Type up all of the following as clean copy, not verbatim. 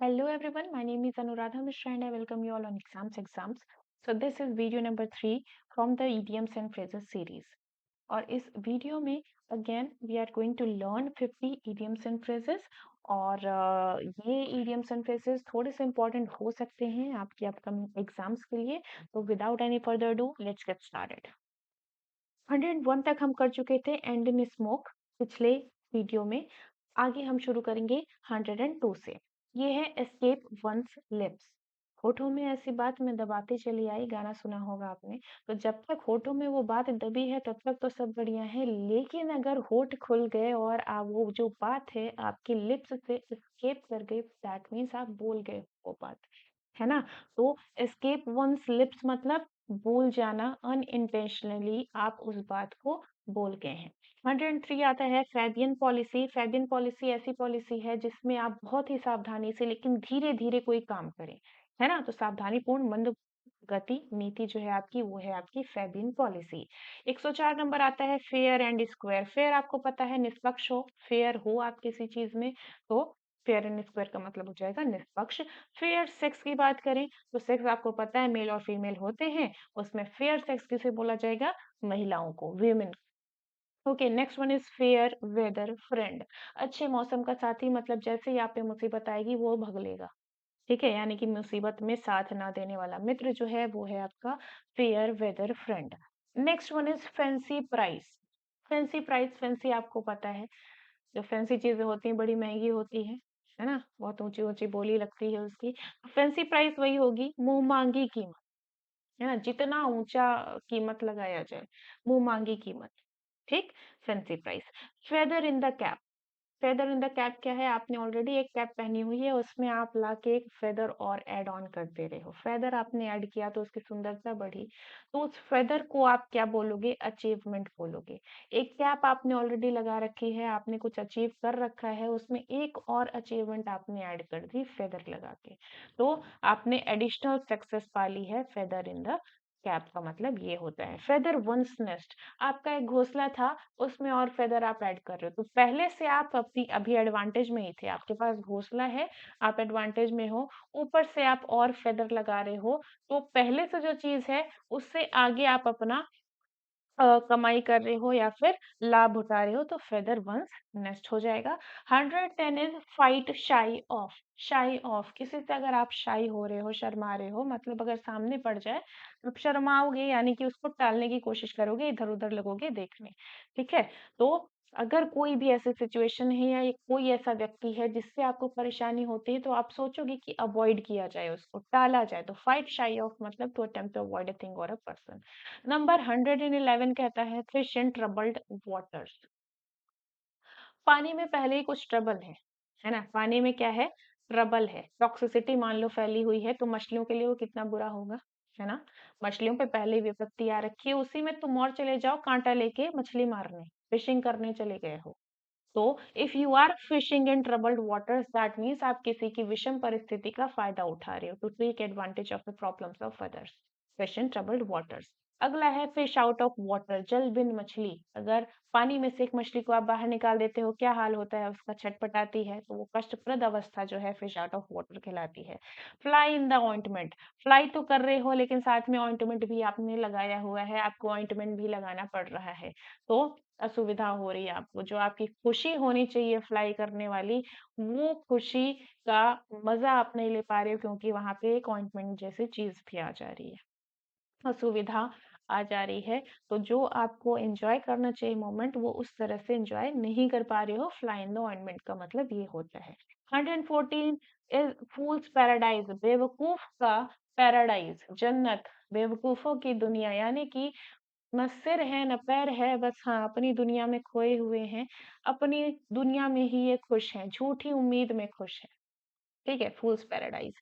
Hello everyone, my name is Anuradha Mishra and I welcome you all on Exams. So this is video number 3 from the idioms and phrases series. और इस video में again we are going to learn 50 idioms and phrases और ये idioms and phrases थोड़े से important हो सकते हैं आपके upcoming एग्जाम्स के लिए। तो without any further ado, let's get started. 101 तक हम कर चुके थे एंड इन स्मोक पिछले वीडियो में। आगे हम शुरू करेंगे 102 से। ये है एस्केप वंस लिप्स। होठों में ऐसी बात मैं दबाती चली आई, गाना सुना होगा आपने। तो जब तक होठों में वो बात दबी है तब तक तो सब बढ़िया है, लेकिन अगर होठ खुल गए और वो जो बात है आपकी लिप्स से एस्केप कर गई, दैट मीन्स आप बोल गए वो बात, है ना। तो एस्केप वंस लिप्स मतलब भूल जाना, अनइंटेंशनली आप उस बात को बोल गए हैं। 103 आता है फैबियन पॉलिसी। फैबियन पॉलिसी ऐसी पॉलिसी है जिसमें आप बहुत ही सावधानी से लेकिन धीरे धीरे कोई काम करें, है ना। तो सावधानीपूर्ण मंद गति नीति जो है आपकी, वो है आपकी फैबियन पॉलिसी। 104 नंबर आता है फेयर एंड स्क्वायर। फेयर आपको पता है निष्पक्ष हो, फेयर हो आप किसी चीज में, तो फेयर एंड स्क्वायर का मतलब हो जाएगा निष्पक्ष। फेयर सेक्स की बात करें तो सेक्स आपको पता है मेल और फीमेल होते हैं, उसमें फेयर सेक्स किसे बोला जाएगा, महिलाओं को, women. Okay, next one is fair weather friend. अच्छे मौसम का साथी मतलब जैसे ही आप पे मुसीबत आएगी वो भग लेगा, ठीक है, यानी कि मुसीबत में साथ ना देने वाला मित्र जो है वो है आपका fair weather friend. Next one is fancy price. Fancy price, fancy आपको पता है जो फैंसी चीजें होती हैं बड़ी महंगी होती है ना, बहुत ऊंची ऊंची बोली लगती है उसकी। फैंसी प्राइस वही होगी मुंह मांगी कीमत, है ना, जितना ऊंचा कीमत लगाया जाए, मुंह मांगी कीमत, ठीक। Fancy price. Feather in the cap. Feather in the cap क्या है, आपने ऑलरेडी एक कैप पहनी हुई है, उसमें आप लाके एक फेदर और ऐड ऑन कर दे रहे हो, फेदर आपने ऐड किया तो उसकी सुंदरता बढ़ी, तो उस फेदर को आप क्या बोलोगे, अचीवमेंट बोलोगे। एक कैप आपने ऑलरेडी लगा रखी है, आपने कुछ अचीव कर रखा है, उसमें एक और अचीवमेंट आपने ऐड कर दी फेदर लगा के, तो आपने एडिशनल सक्सेस पा ली है। फेदर इन द कैप का मतलब ये होता है। फेदर वंस नेस्ट, आपका एक घोंसला था, उसमें और फेदर आप ऐड कर रहे हो, तो पहले से आप अपनी अभी एडवांटेज में ही थे, आपके पास घोंसला है, आप एडवांटेज में हो, ऊपर से आप और फेदर लगा रहे हो, तो पहले से जो चीज है उससे आगे आप अपना कमाई कर रहे हो या फिर लाभ उठा रहे हो, तो फेदर वंस नेस्ट हो जाएगा। 110 इज फाइट शाई ऑफ। शाई ऑफ, किसी से अगर आप शाई हो रहे हो, शर्मा रहे हो, मतलब अगर सामने पड़ जाए तो आप शर्माओगे, यानी कि उसको टालने की कोशिश करोगे, इधर उधर लगोगे देखने, ठीक है। तो अगर कोई भी ऐसी सिचुएशन है या कोई ऐसा व्यक्ति है जिससे आपको परेशानी होती है, तो आप सोचोगे कि अवॉइड किया जाए, उसको टाला जाए, तो फाइट शाई ऑफ मतलब to attempt to avoid a thing और अ पर्सन। नंबर 111 कहता है फिश इन ट्रबल्ड वाटर्स। पानी में पहले ही कुछ ट्रबल है ना, पानी में क्या है, ट्रबल है, टॉक्सिसिटी मान लो फैली हुई है, तो मछलियों के लिए वो कितना बुरा होगा, है ना। मछलियों पे पहले ही विपत्ति आ रखी है, उसी में तुम और चले जाओ कांटा लेके मछली मारने, फिशिंग करने चले गए हो, तो if you are fishing in troubled waters that means आप किसी की विषम परिस्थिति का फायदा उठा रहे हो, to take advantage of the problems of others. Fish in troubled waters. अगला है फिश आउट ऑफ वाटर, जल बिन मछली। अगर पानी में से एक मछली को आप बाहर निकाल देते हो, क्या हाल होता है उसका, छटपटाती है, तो वो कष्टप्रद अवस्था जो है फिश आउट ऑफ वाटर कहलाती है। Fly in the ointment. Fly तो कर रहे हो लेकिन साथ में ऑइंटमेंट भी आपने लगाया हुआ है, आपको ऑइंटमेंट भी लगाना पड़ रहा है, तो असुविधा हो रही है आपको। जो आपकी खुशी होनी चाहिए फ्लाई करने वाली, वो खुशी का मजा आप नहीं ले पा रहे हो, क्योंकि वहां पे एक ऑइंटमेंट जैसी चीज भी आ जा रही है, असुविधा आ जा रही है। तो जो आपको एंजॉय करना चाहिए मोमेंट, वो उस तरह से एंजॉय नहीं कर पा रहे हो, फ्लाई इन द ऑइंटमेंट का मतलब ये होता है। 114 इज फूल्स पैराडाइज, बेवकूफ का पैराडाइज, जन्नत, बेवकूफों की दुनिया, यानी कि ना सिर है ना पैर है, बस हाँ अपनी दुनिया में खोए हुए हैं, अपनी दुनिया में ही ये खुश हैं, झूठी उम्मीद में खुश है, ठीक है, fools paradise.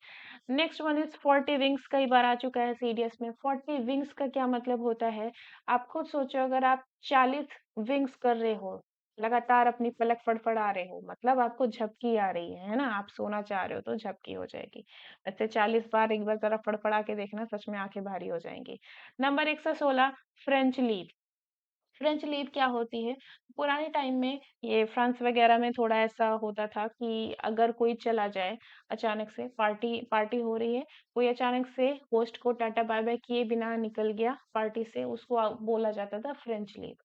Next one is 40 winks, कई बार आ चुका है सीडीएस में। 40 विंग्स का क्या मतलब होता है, आप खुद सोचो, अगर आप 40 विंग्स कर रहे हो, लगातार अपनी पलक फड़फड़ा रहे हो, मतलब आपको झपकी आ रही है ना, आप सोना चाह रहे हो तो झपकी हो जाएगी। ऐसे 40 बार एक बार जरा फड़फड़ा के देखना, सच में आंखें भारी हो जाएंगी। Number 116 French leap. French leave क्या होती है? पुराने टाइम में ये फ्रांस वगैरह में थोड़ा ऐसा होता था कि अगर कोई चला जाए अचानक से, पार्टी पार्टी हो रही है, कोई अचानक से होस्ट को टाटा बाय बाय किए बिना निकल गया पार्टी से, उसको बोला जाता था फ्रेंच लीव।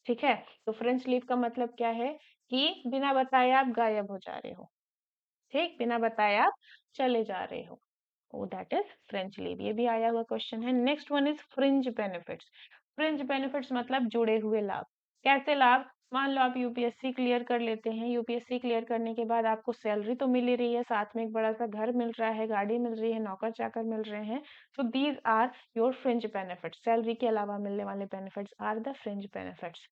ठीक है, तो फ्रेंच लीव का मतलब क्या है कि बिना बताए आप गायब हो जा रहे हो। ठीक, बिना बताए आप चले जा रहे हो। Oh, that is French leave. ये भी आया हुआ क्वेश्चन है। Next one is fringe benefits. Fringe benefits मतलब जुड़े हुए लाभ। कैसे लाभ? मान लो आप यूपीएससी क्लियर कर लेते हैं, यूपीएससी क्लियर करने के बाद आपको सैलरी तो मिल ही रही है, साथ में एक बड़ा सा घर मिल रहा है, गाड़ी मिल रही है, नौकर चाकर मिल रहे हैं। So these are your fringe benefits. Salary के अलावा मिलने वाले benefits are the fringe benefits.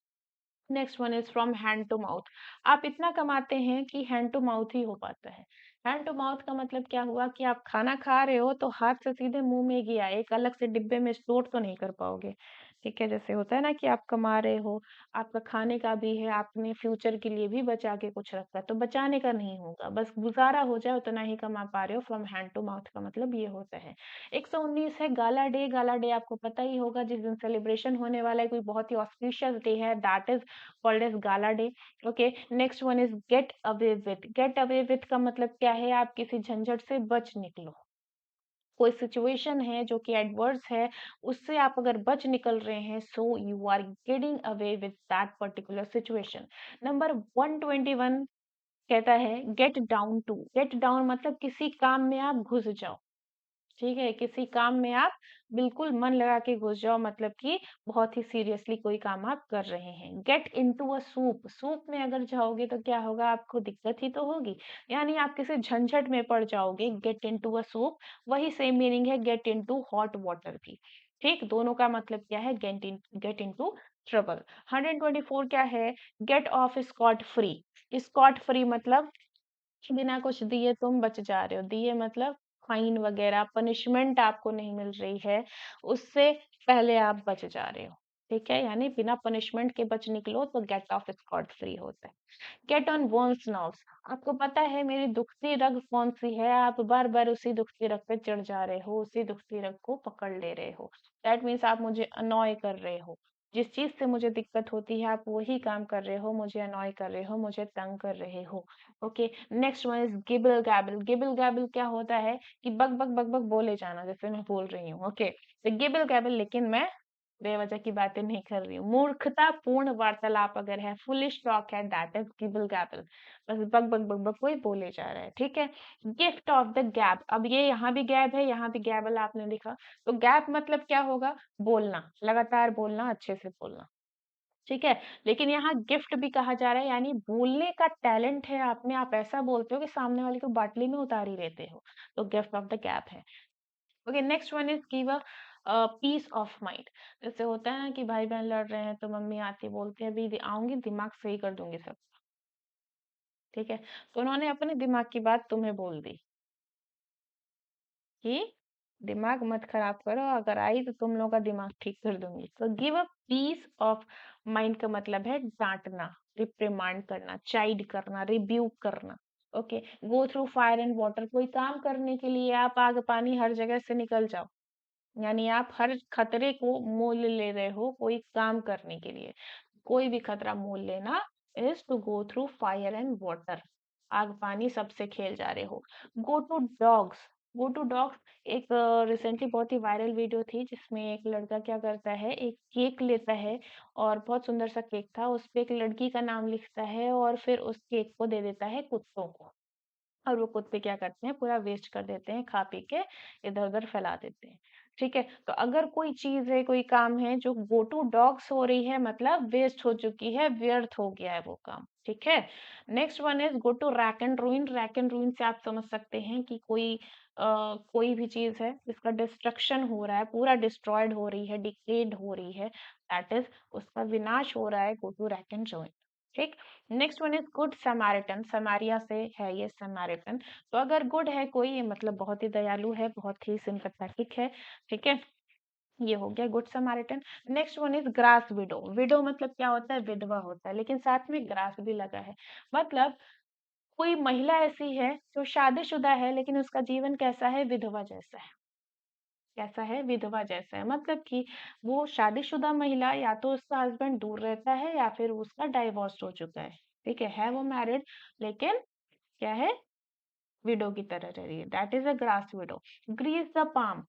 Next one is from hand to mouth. आप इतना कमाते हैं कि हैंड टू माउथ ही हो पाता है। हैंड टू माउथ का मतलब क्या हुआ कि आप खाना खा रहे हो तो हाथ से सीधे मुंह में गया, एक अलग से डिब्बे में स्टोर तो नहीं कर पाओगे। ठीक है, जैसे होता है ना कि आप कमा रहे हो, आपका खाने का भी है, आपने फ्यूचर के लिए भी बचा के कुछ रखा है, तो बचाने का नहीं होगा, बस गुजारा हो जाए उतना ही कमा पा रहे हो। फ्रॉम हैंड टू माउथ का मतलब ये होता है। 119 है गाला डे। गाला डे आपको पता ही होगा, जिस दिन सेलिब्रेशन होने वाला है, कोई बहुत ही ऑस्पिशियस डे है, that is called as gala day. Okay, next one is get away with. Get away with का मतलब क्या है? आप किसी झंझट से बच निकलो। कोई सिचुएशन है जो कि एडवर्स है, उससे आप अगर बच निकल रहे हैं, so you are getting away with that particular situation. Number 121 कहता है get down to. Get down मतलब किसी काम में आप घुस जाओ। ठीक है, किसी काम में आप बिल्कुल मन लगा के घुस जाओ, मतलब कि बहुत ही सीरियसली कोई काम आप कर रहे हैं। Get into a soup. Soup में अगर जाओगे तो क्या होगा? आपको दिक्कत ही तो होगी, यानी आप किसी झंझट में पड़ जाओगे। गेट इनटू अ सूप, वही सेम मीनिंग है गेट इनटू हॉट वाटर भी। ठीक, दोनों का मतलब क्या है? Get into trouble. 124 क्या है? Get off scot free. Scot free मतलब बिना कुछ दिए तुम बच जा रहे हो। दिए मतलब फाइन वगैरह, पनिशमेंट आपको नहीं मिल रही है, उससे पहले आप बच जा रहे हो। ठीक है, यानी बिना पनिशमेंट के बच निकलो तो गेट ऑफ स्कॉट फ्री होता है। Get on one's nerves. आपको पता है मेरी दुखती रग कौन सी है? आप बार बार उसी दुखती रग पे चढ़ जा रहे हो, उसी दुखती रग को पकड़ ले रहे हो। दैट मीन्स आप मुझे अनॉय कर रहे हो। जिस चीज से मुझे दिक्कत होती है आप वही काम कर रहे हो, मुझे अनॉय कर रहे हो, मुझे तंग कर रहे हो। Okay, next one is gibble gabble. Gibble gabble क्या होता है कि बक बक बक बक बोले जाना, जैसे मैं बोल रही हूँ। ओके, तो गिबल गैबल, लेकिन मैं बेवजह की बातें नहीं कर रही हूँ। मूर्खतापूर्ण वार्तालाप अगर है, फुलिश टॉक है, दैट इज गिबल गैबल। बस बक बक बक बक कोई बोले जा रहा है। ठीक है, गिफ्ट ऑफ द गैप। अब ये यहाँ भी गैप है, यहाँ भी गैबल आपने लिखा, तो गैप मतलब क्या होगा? बोलना, लगातार बोलना, अच्छे से बोलना। ठीक है, लेकिन यहाँ गिफ्ट भी कहा जा रहा है, यानी बोलने का टैलेंट है आप में, आप ऐसा बोलते हो कि सामने वाले को बाटली में उतार ही लेते हो, तो गिफ्ट ऑफ द गैप है। Okay, next one is give a piece of mind. जैसे होता है ना कि भाई बहन लड़ रहे हैं तो मम्मी आती बोलती है अभी आऊंगी दिमाग सही कर दूंगी सब। ठीक है, तो उन्होंने अपने दिमाग की बात तुम्हें बोल दी कि दिमाग मत खराब करो, अगर आई तो तुम लोगों का दिमाग ठीक कर दूंगी। तो give a piece of mind का मतलब है डांटना, रिप्रिमांड करना, चाइड करना, रिब्यूक करना। Okay, go through fire and water. कोई काम करने के लिए आप आग पानी हर जगह से निकल जाओ, यानी आप हर खतरे को मोल ले रहे हो कोई काम करने के लिए। कोई भी खतरा मोल लेना is to go through fire and water. आग पानी सबसे खेल जा रहे हो। Go to dogs. Go to dogs, एक रिसेंटली बहुत ही वायरल वीडियो थी जिसमें एक लड़का क्या करता है, एक केक लेता है, और बहुत सुंदर सा केक था, उस पे एक लड़की का नाम लिखता है और फिर उस केक को दे देता है कुत्तों को, और वो कुत्ते क्या करते हैं? पूरा वेस्ट कर देते हैं, खा पी के इधर उधर फैला देते हैं। ठीक है, तो अगर कोई चीज है, कोई काम है जो गो टू डॉग्स हो रही है, मतलब वेस्ट हो चुकी है, व्यर्थ हो गया है वो काम। ठीक है, next one is go to rack and ruin. Rack and ruin से आप समझ सकते हैं कि कोई भी चीज है जिसका डिस्ट्रक्शन हो रहा है, पूरा डिस्ट्रॉयड हो रही है, डिग्रेड हो रही है, दैट इज उसका विनाश हो रहा है। Go to rack and ruin. ठीक, next one is good Samaritan. Samaria से है ये समारिटन। तो अगर गुड है कोई, ये मतलब बहुत ही दयालु है, बहुत ही सिंपैथेटिक है। ठीक है, ये हो गया good Samaritan. Next one is grass window. Window मतलब क्या होता है? विधवा होता है, लेकिन साथ में ग्रास भी लगा है, मतलब कोई महिला ऐसी है जो शादीशुदा है लेकिन उसका जीवन कैसा है? विधवा जैसा है। कैसा है? विधवा जैसा है, मतलब कि वो शादीशुदा महिला या तो उसका हस्बैंड दूर रहता है या फिर उसका डाइवोर्स हो चुका है। ठीक है वो मैरिड, लेकिन क्या है, विडो की तरह रह रही है, that is a grass widow. Grease the palm,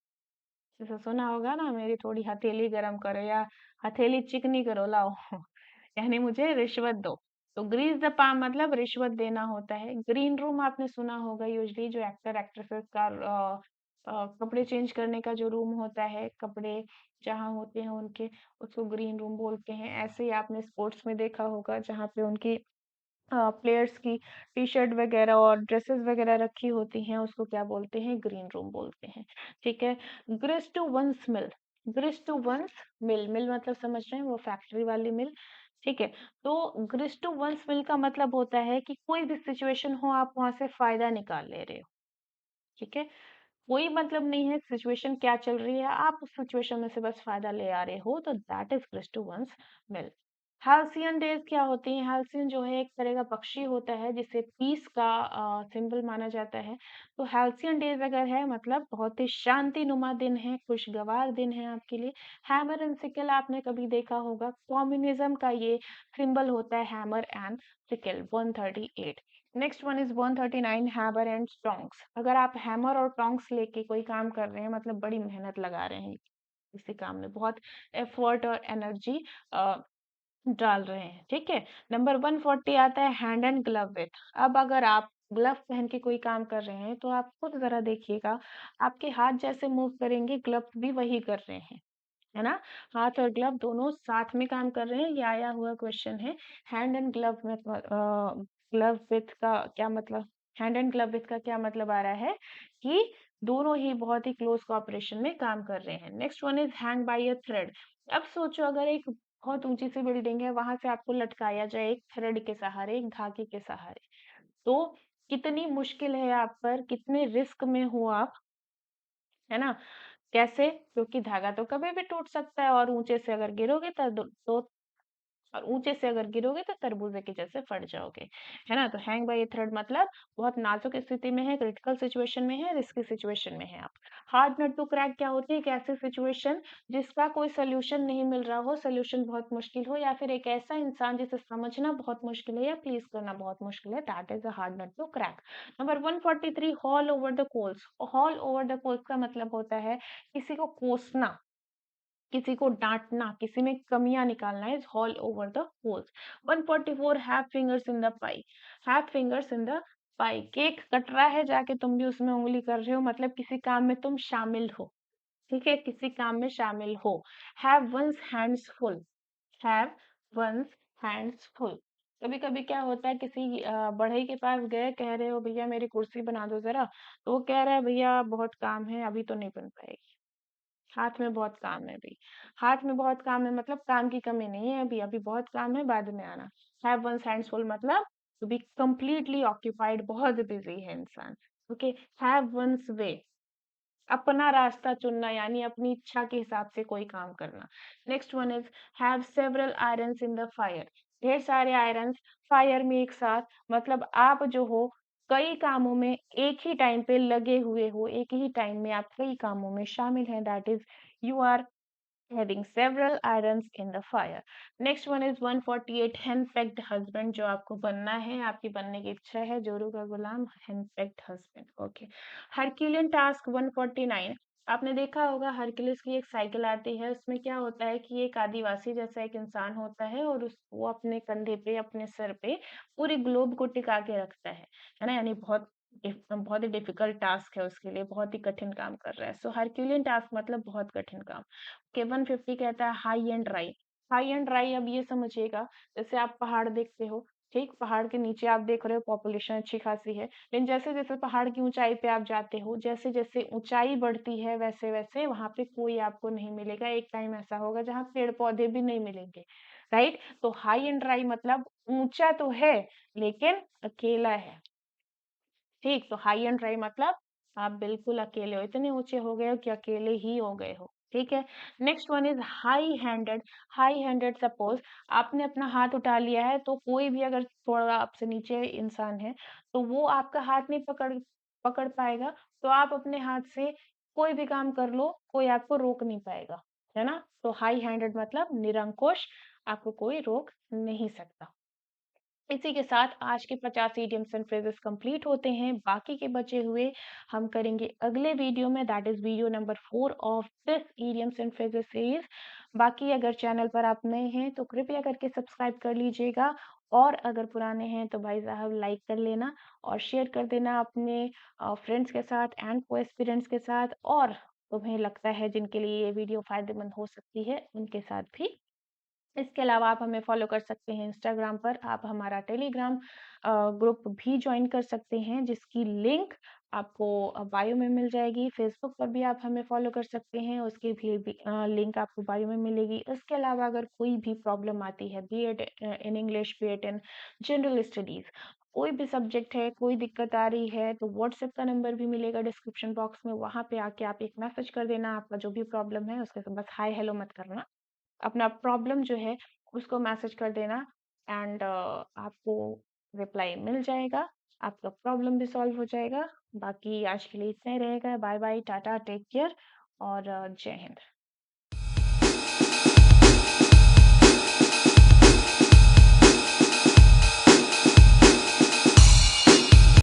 जैसे सुना होगा ना, मेरी थोड़ी हथेली गरम करो या हथेली चिकनी करो लाओ यानी मुझे रिश्वत दो। तो ग्रीस द पाम मतलब रिश्वत देना होता है। ग्रीन रूम आपने सुना होगा, यूजली जो एक्टर एक्ट्रेसेस का कपड़े चेंज करने का जो रूम होता है, कपड़े जहाँ होते हैं उनके, उसको ग्रीन रूम बोलते हैं। ऐसे ही आपने स्पोर्ट्स में देखा होगा जहाँ पे उनकी प्लेयर्स की टी शर्ट वगैरह और ड्रेसेस वगैरह रखी होती हैं, उसको क्या बोलते हैं? ग्रीन रूम बोलते हैं। ठीक है। Grist to one's mill, grist to one's mill, mill मतलब समझ रहे हैं, वो फैक्ट्री वाली मिल। ठीक है। तो ग्रिस टू वंस मिल का मतलब होता है कि कोई भी सिचुएशन हो, आप वहां से फायदा निकाल ले रहे हो। ठीक है। कोई मतलब नहीं है सिचुएशन क्या चल रही है, आप उस सिचुएशन में से बस फायदा ले आ रहे हो, तो that is grist to one's mill. Halcyon days क्या होती हैं? हाल्सियन जो है एक तरह का पक्षी होता है जिसे पीस का सिंबल माना जाता है। तो हाल्सियन डेज अगर है मतलब बहुत ही शांति नुमा दिन है, खुशगवार दिन है आपके लिए। हैमर एंड सिकल आपने कभी देखा होगा, कम्युनिज्म का ये सिंबल होता है, hammer and sickle. 138। Next one is 139, hammer and tongs. अगर आप हैमर और टोंग्स लेके कोई काम कर रहे हैं, मतलब बड़ी मेहनत लगा रहे हैं इसी काम में, बहुत एफर्ट और एनर्जी डाल रहे हैं। ठीक है। नंबर 140 आता है हैंड एंड ग्लव विथ। अब अगर आप ग्लव पहन के कोई काम कर रहे हैं, तो आप खुद जरा देखिएगा, आपके हाथ जैसे मूव करेंगे, ग्लव भी वही कर रहे हैं, है ना? हाथ और ग्लव दोनों साथ में काम कर रहे हैं, ये आया हुआ क्वेश्चन है। हैंड एंड ग्लव में ग्लव विथ का क्या मतलब, हैंड एंड ग्लव विथ का क्या मतलब आ रहा है कि दोनों ही बहुत ही क्लोज कोऑपरेशन में काम कर रहे हैं। Next one is hang bye a thread. अब सोचो अगर एक बहुत ऊंची सी बिल्डिंग है, वहां से आपको लटकाया जाए एक थ्रेड के सहारे, एक धागे के सहारे, तो कितनी मुश्किल है आप पर, कितने रिस्क में हो आप, है ना? कैसे? क्योंकि धागा तो कभी भी टूट सकता है, और ऊंचे से अगर गिरोगे तो और ऊंचे से अगर गिरोगे तो तरबूजे के जैसे फट जाओगे, है ना? तो हैंग बाय ए थ्रेड मतलब बहुत नाजुक स्थिति में है, क्रिटिकल सिचुएशन में है, रिस्की सिचुएशन में है आप। हार्ड नट टू क्रैक क्या होती है? एक ऐसी सिचुएशन जिसका कोई सोल्यूशन नहीं मिल रहा हो, सोल्यूशन बहुत मुश्किल हो, या फिर एक ऐसा इंसान जिसे समझना बहुत मुश्किल है या प्लीज करना बहुत मुश्किल है, that is a hard nut to crack. Number 143, haul over the coals. Haul over the coals का मतलब होता है किसी को कोसना, किसी को डांटना, किसी में कमियां निकालना, is hall over the holes. 144, have fingers in the pi. Have fingers in the pi, cake cut रहा है, जाके तुम भी उसमें उंगली कर रहे हो, मतलब किसी काम में तुम शामिल हो। ठीक है, किसी काम में शामिल हो। Have one's hands full, have one's hands full. कभी कभी क्या होता है, किसी बढ़ई के पास गए, कह रहे हो भैया मेरी कुर्सी बना दो जरा, तो वो कह रहा है भैया बहुत काम है, अभी तो नहीं बन पाएगी। हाथ में बहुत काम है अभी, हाथ में बहुत काम है मतलब काम की कमी नहीं है, अभी अभी बहुत काम है, बाद में आना। हैव वंस हैंड्स फुल मतलब टू बी कंप्लीटली ऑक्यूपाइड, बहुत बिजी है इंसान। ओके। हैव वंस वे, अपना रास्ता चुनना, यानी अपनी इच्छा के हिसाब से कोई काम करना। Next one is have several irons in the fire. ढेर सारे आयरन्स फायर में एक साथ, मतलब आप जो हो कई कामों में एक ही टाइम पे लगे हुए हो, एक ही टाइम में आप कई कामों में शामिल हैं, that is you are having several irons in the fire. Next one is 148, henpecked husband, जो आपको बनना है, आपकी बनने की इच्छा है, जोरू का गुलाम, henpecked husband. Okay. Herculean task 149, आपने देखा होगा हरक्यूलिस की एक साइकिल आती है, उसमें क्या होता है कि एक आदिवासी जैसा एक इंसान होता है, और वो अपने कंधे पे, अपने सर पे पूरे ग्लोब को टिका के रखता है ना? यानी बहुत ही डिफिकल्ट टास्क है उसके लिए, बहुत ही कठिन काम कर रहा है। सो हरक्यूलियन टास्क मतलब बहुत कठिन काम। के 150 कहता है high and dry. High and dry, अब ये समझिएगा, जैसे आप पहाड़ देखते हो, ठीक, पहाड़ के नीचे आप देख रहे हो पॉपुलेशन अच्छी खासी है, लेकिन जैसे जैसे पहाड़ की ऊंचाई पे आप जाते हो, जैसे जैसे ऊंचाई बढ़ती है, वैसे वैसे वहां पे कोई आपको नहीं मिलेगा, एक टाइम ऐसा होगा जहाँ पेड़ पौधे भी नहीं मिलेंगे। राइट? तो हाई एंड ड्राई मतलब ऊंचा तो है लेकिन अकेला है। ठीक, तो हाई एंड ड्राई मतलब आप बिल्कुल अकेले हो, इतने ऊंचे हो गए हो कि अकेले ही हो गए हो। ठीक है। Next one is high handed. High handed, suppose आपने अपना हाथ उठा लिया है, तो कोई भी अगर थोड़ा आपसे नीचे इंसान है, तो वो आपका हाथ नहीं पकड़ पकड़ पाएगा, तो आप अपने हाथ से कोई भी काम कर लो, कोई आपको रोक नहीं पाएगा, है ना? तो हाई हैंडेड मतलब निरंकुश, आपको कोई रोक नहीं सकता। इसी के साथ आज के 50 इडियम्स एंड फ्रेजेस कंप्लीट होते हैं। बाकी के बचे हुए हम करेंगे अगले वीडियो में, that is video number 4 of this idioms and phrases series. बाकी अगर चैनल पर आप नए हैं तो कृपया करके सब्सक्राइब कर लीजिएगा, और अगर पुराने हैं तो भाई साहब लाइक कर लेना और शेयर कर देना अपने फ्रेंड्स के साथ एंड को एस्पिरेंट्स के साथ, और तुम्हें लगता है जिनके लिए ये वीडियो फायदेमंद हो सकती है उनके साथ भी। इसके अलावा आप हमें फॉलो कर सकते हैं इंस्टाग्राम पर, आप हमारा टेलीग्राम ग्रुप भी ज्वाइन कर सकते हैं जिसकी लिंक आपको बायो में मिल जाएगी। फेसबुक पर भी आप हमें फॉलो कर सकते हैं, उसकी भी लिंक आपको बायो में मिलेगी। इसके अलावा अगर कोई भी प्रॉब्लम आती है, B Ed in English, B Ed in general studies, कोई भी सब्जेक्ट है, कोई दिक्कत आ रही है, तो व्हाट्सएप का नंबर भी मिलेगा डिस्क्रिप्शन बॉक्स में, वहां पे आके आप एक मैसेज कर देना। आपका जो भी प्रॉब्लम है उसके बस हाय हेलो मत करना, अपना प्रॉब्लम जो है उसको मैसेज कर देना, एंड आपको रिप्लाई मिल जाएगा, आपका प्रॉब्लम भी सॉल्व हो जाएगा। बाकी आज के लिए इतना ही रहेगा। Bye bye, tata, take care, और जय हिंद।